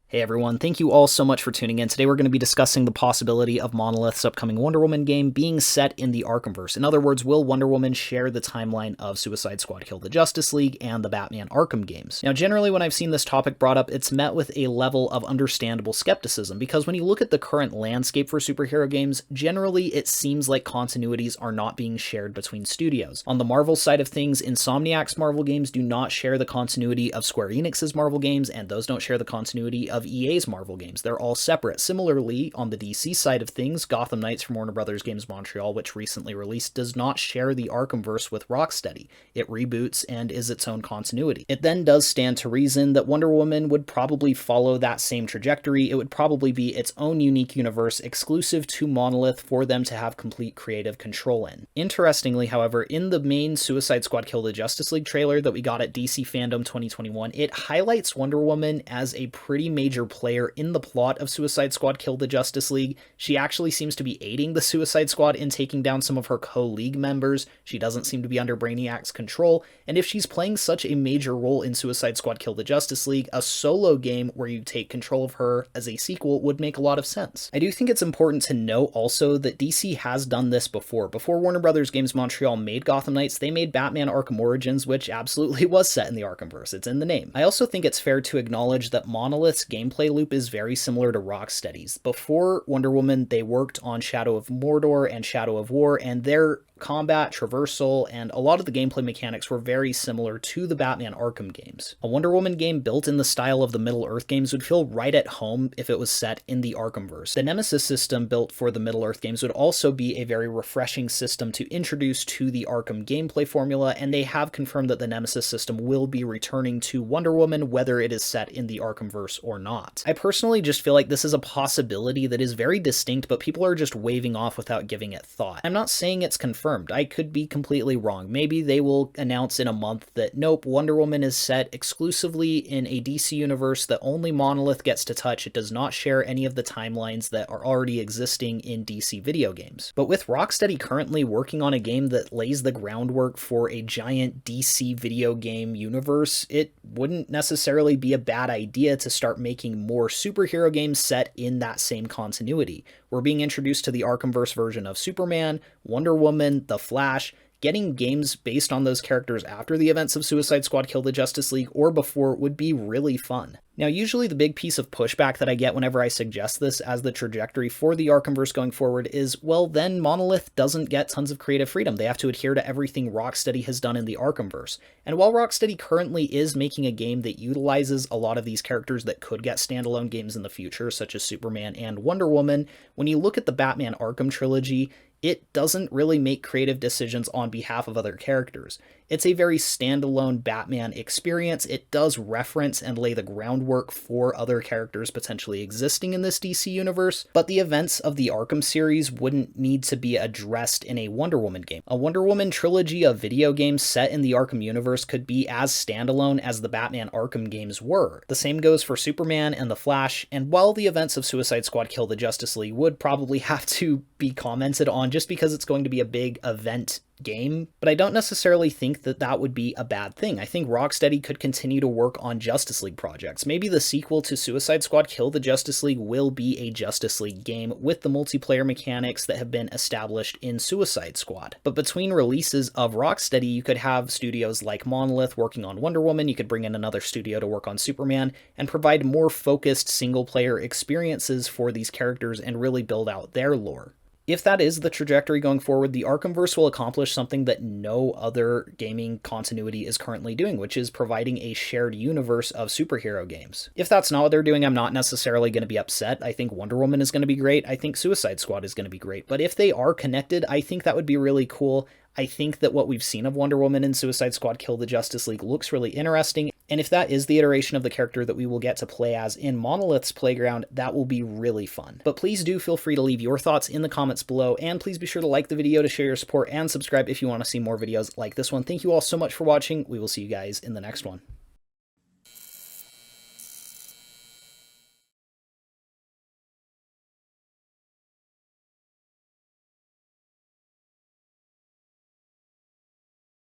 Hey everyone, thank you all so much for tuning in. Today we're going to be discussing the possibility of Monolith's upcoming Wonder Woman game being set in the Arkhamverse. In other words, will Wonder Woman share the timeline of Suicide Squad Kill the Justice League and the Batman Arkham games? Now, generally when I've seen this topic brought up, it's met with a level of understandable skepticism, because when you look at the current landscape for superhero games, generally it seems like continuities are not being shared between studios. On the Marvel side of things, Insomniac's Marvel games do not share the continuity of Square Enix's Marvel games, and those don't share the continuity of EA's Marvel games. They're all separate. Similarly, on the DC side of things, Gotham Knights from Warner Brothers Games Montreal, which recently released, does not share the Arkhamverse with Rocksteady. It reboots and is its own continuity. It then does stand to reason that Wonder Woman would probably follow that same trajectory. It would probably be its own unique universe exclusive to Monolith for them to have complete creative control in. Interestingly, however, in the main Suicide Squad Kill the Justice League trailer that we got at DC Fandom 2021, it highlights Wonder Woman as a pretty major player in the plot of Suicide Squad Kill the Justice League. She actually seems to be aiding the Suicide Squad in taking down some of her co-league members. She doesn't seem to be under Brainiac's control, and if she's playing such a major role in Suicide Squad Kill the Justice League, a solo game where you take control of her as a sequel would make a lot of sense. I do think it's important to note also that DC has done this before. Before Warner Brothers Games Montreal made Gotham Knights, they made Batman Arkham Origins, which absolutely was set in the Arkhamverse. It's in the name. I also think it's fair to acknowledge that Monolith's gameplay loop is very similar to Rocksteady's. Before Wonder Woman, they worked on Shadow of Mordor and Shadow of War, and their combat, traversal, and a lot of the gameplay mechanics were very similar to the Batman Arkham games. A Wonder Woman game built in the style of the Middle-earth games would feel right at home if it was set in the Arkhamverse. The Nemesis system built for the Middle-earth games would also be a very refreshing system to introduce to the Arkham gameplay formula, and they have confirmed that the Nemesis system will be returning to Wonder Woman whether it is set in the Arkhamverse or not. I personally just feel like this is a possibility that is very distinct, but people are just waving off without giving it thought. I'm not saying it's confirmed. I could be completely wrong. Maybe they will announce in a month that nope, Wonder Woman is set exclusively in a DC universe that only Monolith gets to touch. It does not share any of the timelines that are already existing in DC video games. But with Rocksteady currently working on a game that lays the groundwork for a giant DC video game universe, it wouldn't necessarily be a bad idea to start making more superhero games set in that same continuity. We're being introduced to the Arkhamverse version of Superman, Wonder Woman, The Flash. Getting games based on those characters after the events of Suicide Squad Kill the Justice League or before would be really fun. Now, usually the big piece of pushback that I get whenever I suggest this as the trajectory for the Arkhamverse going forward is, well, then Monolith doesn't get tons of creative freedom. They have to adhere to everything Rocksteady has done in the Arkhamverse. And while Rocksteady currently is making a game that utilizes a lot of these characters that could get standalone games in the future, such as Superman and Wonder Woman, when you look at the Batman Arkham trilogy, it doesn't really make creative decisions on behalf of other characters. It's a very standalone Batman experience. It does reference and lay the groundwork for other characters potentially existing in this DC universe, but the events of the Arkham series wouldn't need to be addressed in a Wonder Woman game. A Wonder Woman trilogy of video games set in the Arkham universe could be as standalone as the Batman Arkham games were. The same goes for Superman and The Flash, and while the events of Suicide Squad Kill the Justice League would probably have to be commented on just because it's going to be a big event game, but I don't necessarily think that that would be a bad thing. I think Rocksteady could continue to work on Justice League projects. Maybe the sequel to Suicide Squad Kill the Justice League will be a Justice League game with the multiplayer mechanics that have been established in Suicide Squad. But between releases of Rocksteady, you could have studios like Monolith working on Wonder Woman, you could bring in another studio to work on Superman, and provide more focused single-player experiences for these characters and really build out their lore. If that is the trajectory going forward, the Arkhamverse will accomplish something that no other gaming continuity is currently doing, which is providing a shared universe of superhero games. If that's not what they're doing, I'm not necessarily going to be upset. I think Wonder Woman is going to be great. I think Suicide Squad is going to be great. But if they are connected, I think that would be really cool. I think that what we've seen of Wonder Woman in Suicide Squad Kill the Justice League looks really interesting, and if that is the iteration of the character that we will get to play as in Monolith's playground, that will be really fun. But please do feel free to leave your thoughts in the comments below, and please be sure to like the video to show your support and subscribe if you want to see more videos like this one. Thank you all so much for watching. We will see you guys in the next one.